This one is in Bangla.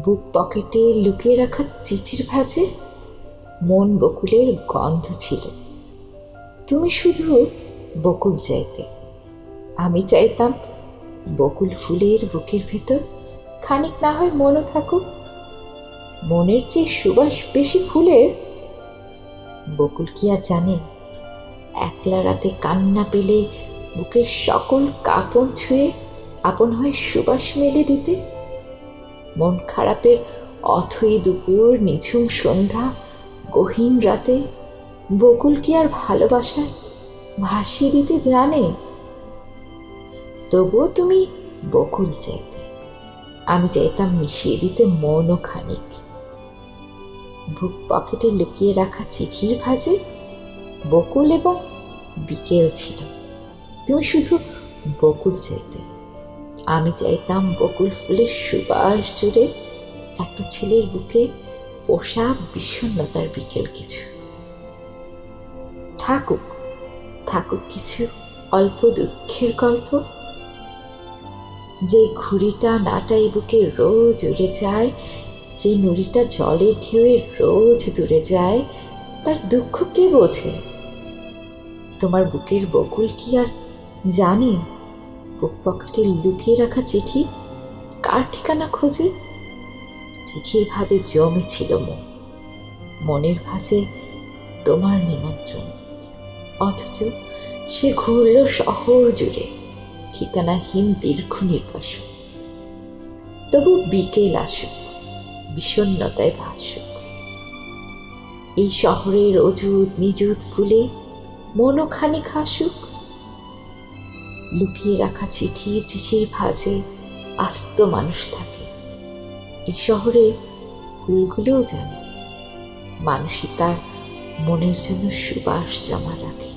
বুক পকেটে লুকিয়ে রাখা চিঠির ভাঁজে মন বকুলের গন্ধ ছিল। তুমি শুধু বকুল চাইতে, আমি চাইতাম বকুল ফুলের বুকের ভেতর খানিক না হয় মনও থাকুক। মনের চেয়ে সুবাস বেশি ফুলের। বকুল কি আর জানে একলা রাতে কান্না পেলে বুকের সকল কাঁপন ছুঁয়ে আপন হয়ে সুবাস মেলে দিতে? মন খারাপের অথই দুপুর, নিঝুম সন্ধ্যা, গহীন রাতে বকুল কি আর ভালোবাসায় ভাসিয়ে দিতে জানে? তবুও তুমি বকুল চাইতে, আমি চাইতাম মিশিয়ে দিতে মনও খানিক। বুক পকেটে লুকিয়ে রাখা চিঠির ভাঁজে বকুল এবং বিকেল ছিল। তুমি শুধু বকুল চাইতে, আমি চাইতাম বকুল ফুলের সুবাস জুড়ে একটা ছেলের বুকে পোষা বিষণ্ণতার বিকেল কিছু। থাকুক থাকুক কিছু অল্প দুঃখের গল্প, যে ঘুড়িটা নাটাই বুকে রোজ উড়ে যায়, যে নুড়িটা জলের ঢেউয়ে রোজ দূরে যায়, তার দুঃখ কে বোঝে? তোমার বুকের বকুল কি আর জানে বুক পকেটে লুকিয়ে রাখা চিঠি কার ঠিকানা খোঁজে? চিঠির ভাঁজে জমেছিল মন, মনের ভাঁজে তোমার নিমন্ত্রণ, অথচ সে ঘুরল শহর জুড়ে ঠিকানাহীন দীর্ঘ নির্বাসন। তবু বিকেল আসুক, বিষণ্ণতায় ভাসুক, এই শহরের অযুত নিযুত ফুলে মনও খানিক হাসুক। লুকিয়ে রাখা চিঠির ভাঁজে আস্ত মানুষ থাকে। এই শহরের ফুলগুলোও জানে মানুষই তার মনের জন্য সুবাস জমা রাখে।